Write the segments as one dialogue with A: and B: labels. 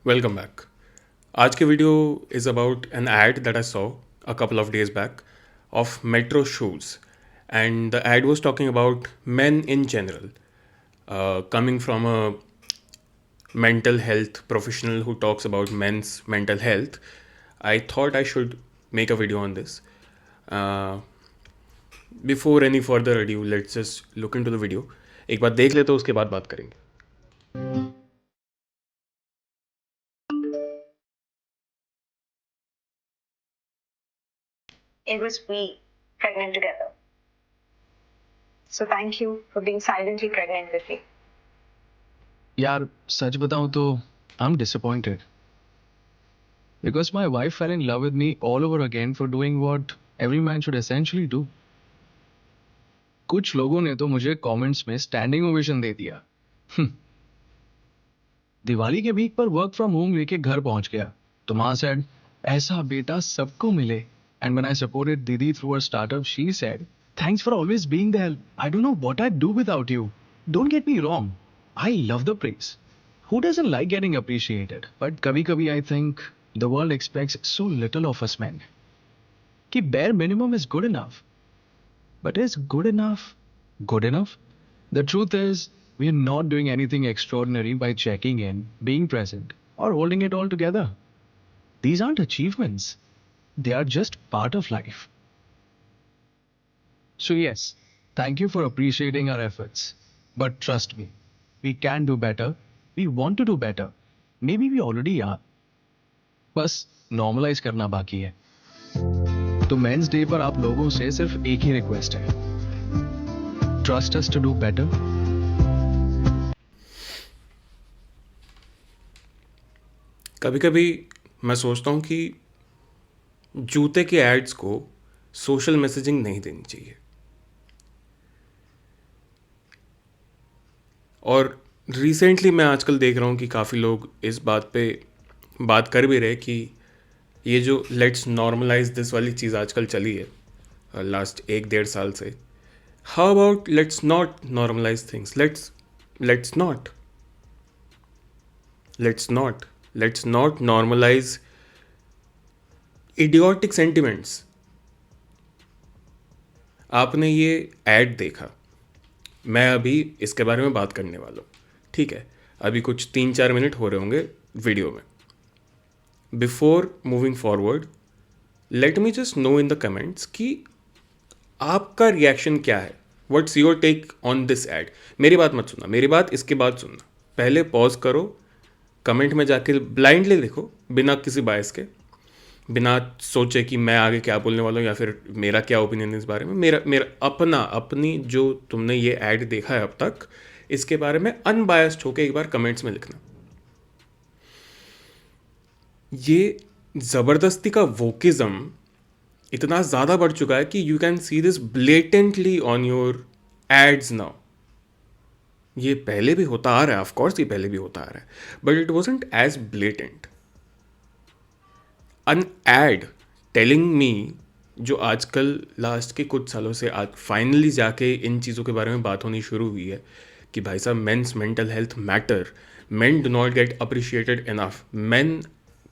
A: Welcome back. आज की video is about an ad that I saw a couple of days back of Metro shoes, and the ad was talking about men in general. Coming from a mental health professional who talks about men's mental health, I thought I should make a video on this. Uh, Before any further ado, let's just look into the video. एक बार देख ले तो उसके बाद बात करेंगे.
B: It was we pregnant together. So thank you for being silently pregnant with me.
C: यार सच बताऊं तो I am disappointed because my wife fail in love with me all over again for doing what every man should essentially do. कुछ लोगों ने तो मुझे comments में standing ovation दे दिया. दिवाली के वीक पर वर्क फ्रॉम होम लेके घर पहुंच गया तो माँ सेड ऐसा बेटा सबको मिले. And when I supported didi through a startup she said thanks for always being there. I don't know what I do without you. Don't get me wrong, I love the praise. Who doesn't like getting appreciated? But कभी-कभी I think the world expects so little of us men कि bare minimum is good enough. But is good enough good enough? The truth is we are not doing anything extraordinary by checking in, being present, or holding it all together. These aren't achievements. They are just part of life. So yes, thank you for appreciating our efforts. But trust me, we can do better. We want to do better. Maybe we already are. बस normalise करना बाकी है. तो men's day पर आप लोगों से सिर्फ एक ही रिक्वेस्ट है, trust us to do better.
A: कभी कभी मैं सोचता हूँ कि जूते के एड्स को सोशल मैसेजिंग नहीं देनी चाहिए. और रिसेंटली मैं आजकल देख रहा हूँ कि काफ़ी लोग इस बात पे बात कर भी रहे कि ये जो लेट्स नॉर्मलाइज दिस वाली चीज़ आजकल चली है लास्ट 1-1.5 साल से. How about let's not normalize things. Let's not let's not normalize idiotic sentiments. आपने ये ऐड देखा, मैं अभी इसके बारे में बात करने वाला हूँ. ठीक है, अभी कुछ 3-4 मिनट हो रहे होंगे वीडियो में. Before moving forward, let me just know in the comments कि आपका रिएक्शन क्या है. What's your take on this ad. मेरी बात मत सुनना, मेरी बात इसके बाद सुनना. पहले पॉज करो, कमेंट में जाके ब्लाइंडली लिखो, बिना किसी बायस के, बिना सोचे कि मैं आगे क्या बोलने वाला हूँ या फिर मेरा क्या ओपिनियन है इस बारे में. मेरा मेरा अपनी जो तुमने ये ऐड देखा है अब तक, इसके बारे में अनबायस्ड होकर एक बार कमेंट्स में लिखना. ये ज़बरदस्ती का वोकिज़म इतना ज़्यादा बढ़ चुका है कि you can see this blatantly on your ads now. ये पहले भी होता आ रहा है, ऑफकोर्स ये पहले भी होता आ रहा है, but it wasn't as blatant. An ad telling me, जो आजकल लास्ट के कुछ सालों से आज फाइनली जाके इन चीज़ों के बारे में बात होनी शुरू हुई है कि भाई साहब men's mental health matter. Men do not get appreciated enough. Men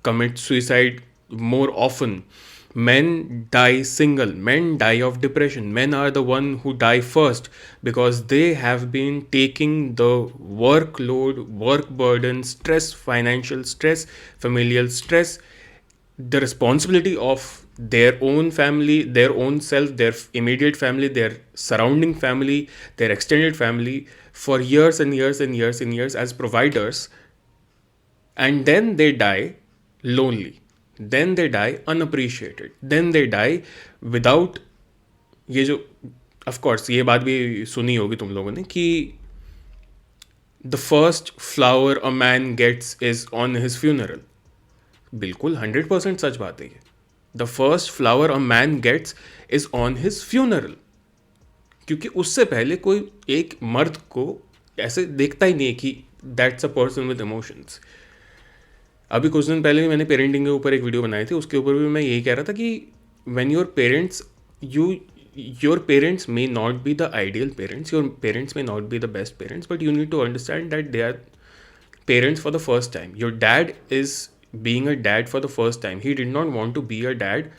A: commit suicide more often. Men die single. Men die of depression. Men are the one who die first because they have been taking the workload, work burden, stress, financial stress, familial stress, the responsibility of their own family, their own self, their immediate family, their surrounding family, their extended family for years and years and years and years as providers, and then they die lonely, then they die unappreciated, then they die without. ये जो of course ये बात भी सुनी होगी तुम लोगों ने कि the first flower a man gets is on his funeral. बिल्कुल 100% सच बात है ये. The first flower a man gets is on his funeral. क्योंकि उससे पहले कोई एक मर्द को ऐसे देखता ही नहीं है कि that's a person with emotions. अभी कुछ दिन पहले भी मैंने पेरेंटिंग के ऊपर एक वीडियो बनाई थी, उसके ऊपर भी मैं यही कह रहा था कि when your parents may not be the ideal parents, your parents may not be the best parents, but you need to understand that they are parents for the first time. Your dad is being a dad for the first time. He did not want to be a dad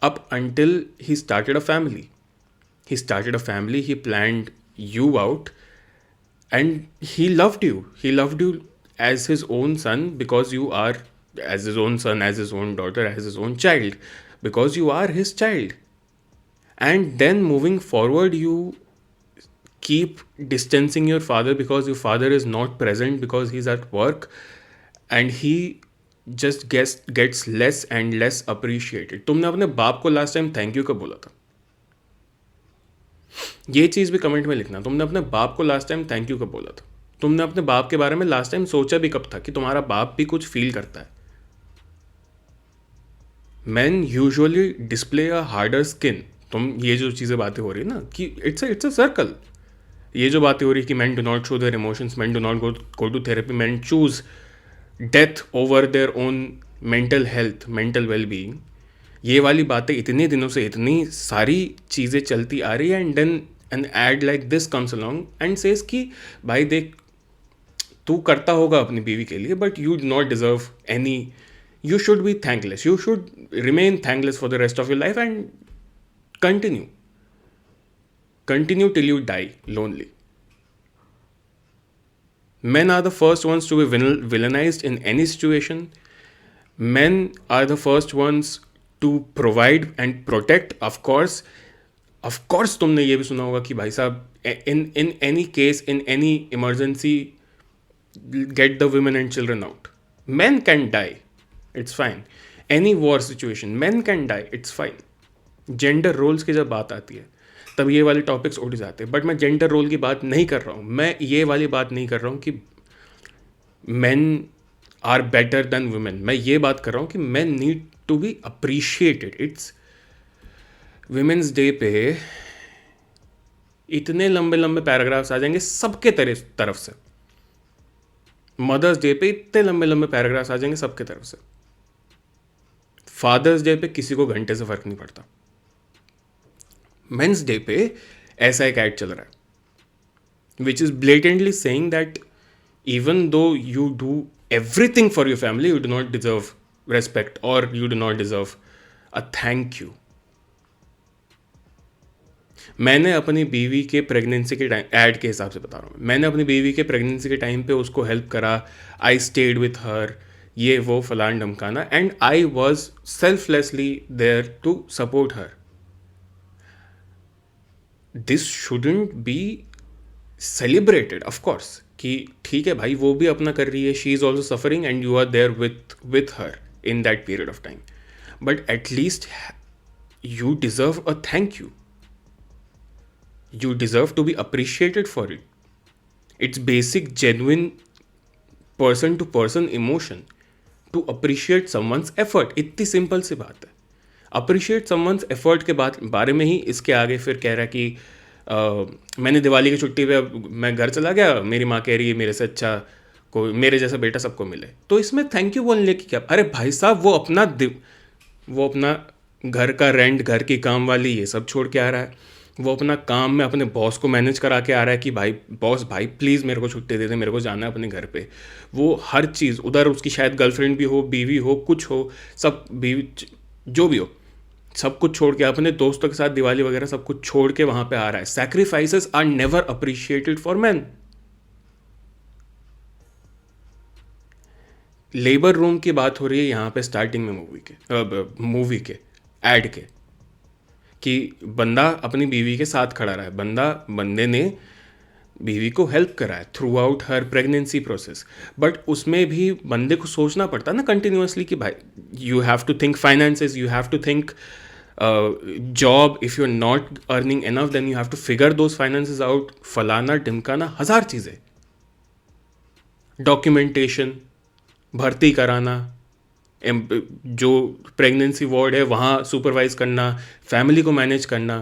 A: up until he started a family. He started a family, he planned you out, and he loved you. He loved you as his own son, because you are, as his own son, as his own daughter, as his own child, because you are his child. And then moving forward, you keep distancing your father because your father is not present because he's at work, and he just gets less and less appreciated. तुमने अपने बाप को last time thank you कब बोला था? ये चीज़ भी comment में लिखना. तुमने अपने बाप को लास्ट टाइम थैंक यू कब बोला था? तुमने अपने बाप के बारे में लास्ट टाइम सोचा भी कब था कि तुम्हारा बाप भी कुछ फील करता है? Men usually display a harder skin. तुम ये जो चीज़ें बातें हो रही है ना कि इट्स अ सर्कल. ये जो बातें हो रही है कि men do not show their emotions, men do not go to therapy, men choose death over their own mental health, mental well-being. ये वाली बातें इतने दिनों से इतनी सारी चीज़ें चलती आ रही है, and then an ad like this comes along and says कि भाई देख, तू करता होगा अपनी बीवी के लिए, but you do not deserve any. You should be thankless. You should remain thankless for the rest of your life and continue. Continue till you die lonely. Men are the first ones to be villainized in any situation. Men are the first ones to provide and protect. Of course, तुमने ये भी सुना होगा कि भाई साहब, in any case, in any emergency, get the women and children out. Men can die. It's fine. Any war situation, men can die. It's fine. Gender roles की जब बात आती है तब ये वाले टॉपिक्स उठ जाते हैं. बट मैं जेंडर रोल की बात नहीं कर रहा हूँ. मैं ये वाली बात नहीं कर रहा हूँ कि men are better than women. मैं ये बात कर रहा हूँ कि men need to be appreciated. It's Women's Day पे इतने लंबे लंबे पैराग्राफ्स आ जाएंगे सबके तरफ से. मदर्स डे पे इतने लंबे लंबे पैराग्राफ्स आ जाएंगे सबके तरफ से. फादर्स डे पे किसी को घंटे से फर्क नहीं पड़ता. मेंस डे पे ऐसा एक ऐड चल रहा है which is blatantly saying that even though you do everything for your family, you do not deserve respect और you do not deserve a thank you. मैंने अपनी बीवी के प्रेगनेंसी के टाइम, ऐड के हिसाब से बता रहा हूँ, मैंने अपनी बीवी के प्रेगनेंसी के टाइम पे उसको हेल्प करा. आई स्टेड विथ हर, ये वो फलान ढमकाना, and I was selflessly there to support her. This shouldn't be celebrated. Of course कि ठीक है भाई, वो भी अपना कर रही है, she is also suffering and you are there with her in that period of time. But at least you deserve a thank you. You deserve to be appreciated for it. It's basic, genuine, person-to-person emotion to appreciate someone's effort. इतनी simple सी बात है. Appreciate someone's effort के बारे में ही इसके आगे फिर कह रहा है कि मैंने दिवाली की छुट्टी पे मैं घर चला गया, मेरी माँ कह रही है मेरे से अच्छा कोई, मेरे जैसा बेटा सबको मिले. तो इसमें थैंक यू बोलने की क्या? अरे भाई साहब, वो अपना घर का रेंट, घर की काम वाली, ये सब छोड़ के आ रहा है. वो अपना काम में अपने बॉस को मैनेज करा के आ रहा है कि भाई बॉस भाई प्लीज़ मेरे को छुट्टी दे दे, मेरे को जाना है अपने घर पे. वो हर चीज़ उधर, उसकी शायद गर्लफ्रेंड भी हो, बीवी हो, कुछ हो, सब बीवी जो भी हो, सब कुछ छोड़ के अपने दोस्तों के साथ दिवाली वगैरह सब कुछ छोड़ के वहाँ पे आ रहा है. Sacrifices are never appreciated for man. Labour room की बात हो रही है यहाँ पे स्टार्टिंग में मूवी के एड के, कि बंदा अपनी बीवी के साथ खड़ा रहा है, बंदे ने बीवी को हेल्प करा है through out her pregnancy process. But उसमें भी बंदे को सोचना पड़ता है ना कंटिन्यूसली कि भाई you have to think finances, you have to think job. If you are not earning enough then you have to figure those finances out. फलाना ढिमकाना, हज़ार चीज़ें, डॉक्यूमेंटेशन, भर्ती कराना, जो प्रेगनेंसी वार्ड है वहाँ सुपरवाइज करना, फैमिली को मैनेज करना,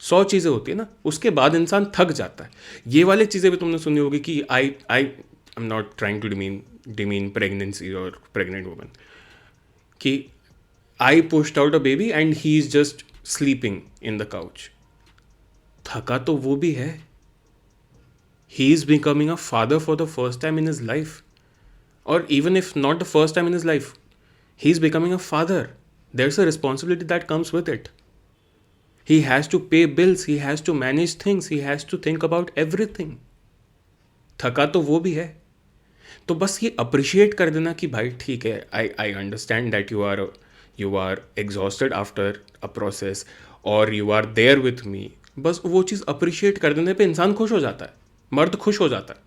A: 100 चीज़ें होती है ना. उसके बाद इंसान थक जाता है. ये वाली चीज़ें भी तुमने सुनी होगी कि I am not trying to demean pregnancy और प्रेग्नेंट वुमन, कि I pushed out a baby and he is just sleeping in the couch. थका तो वो भी है. He is becoming a father for the first time in his life. or even if not the first time in his life, he's becoming a father. There's a responsibility that comes with it. He has to pay bills, he has to manage things, he has to think about everything. थका तो वो भी है. तो बस ये appreciate कर देना कि भाई ठीक है, I understand that you are exhausted after a process और you are there with me. बस वो चीज़ अप्रिशिएट कर देने पे इंसान खुश हो जाता है, मर्द खुश हो जाता है.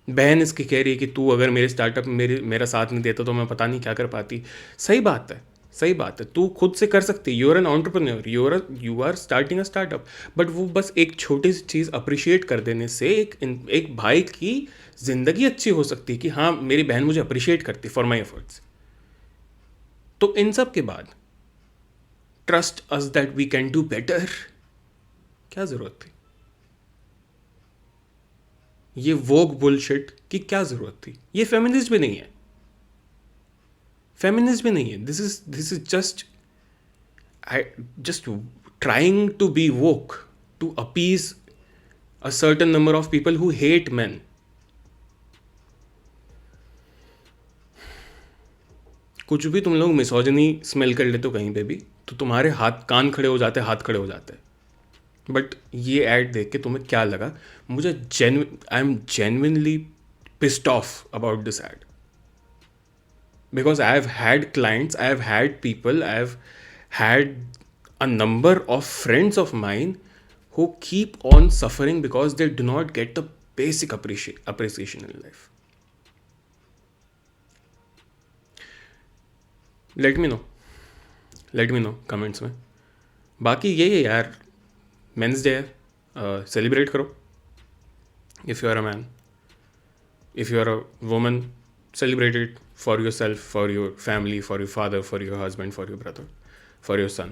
A: बहन इसकी कह रही है कि तू अगर मेरे स्टार्टअप मेरा साथ नहीं देता तो मैं पता नहीं क्या कर पाती. सही बात है, सही बात है. तू खुद से कर सकती. You are an entrepreneur, you are starting a startup. But वो बस एक छोटी सी चीज़ अप्रिशिएट कर देने से एक भाई की ज़िंदगी अच्छी हो सकती है कि हाँ मेरी बहन मुझे अप्रिशिएट करती फॉर माई एफर्ट्स. तो इन सब के बाद trust us that we can do better, क्या ज़रूरत थी ये वोग बुलशिट की? क्या ज़रूरत थी? ये फेमिनिस्ट भी नहीं है, फेमिनिस्ट भी नहीं है. This is just trying to be woke to appease a certain number of people who hate man. कुछ भी तुम लोग मिसोजिनी स्मेल कर लेते हो कहीं पे भी तो तुम्हारे हाथ कान खड़े हो जाते, हाथ खड़े हो जाते हैं. बट ये ऐड देख के तुम्हें क्या लगा? मुझे I am genuinely pissed off about this add. Because I have had clients, I have had people, I have had a number of friends of mine who keep on suffering because they do not get the basic appreciation in life. Let me know comments में. बाकी ये है यार, men's day है, celebrate करो. If you are a man, if you are a woman, celebrate it for yourself, for your family, for your father, for your husband, for your brother, for your son.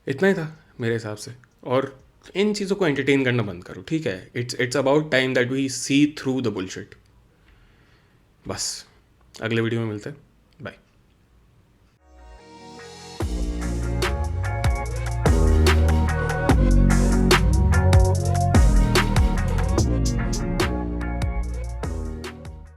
A: इतना ही था मेरे हिसाब से. और इन चीज़ों को एंटरटेन करना बंद करो, ठीक है? It's about time that we see through the bullshit. बस अगले वीडियो में मिलते हैं.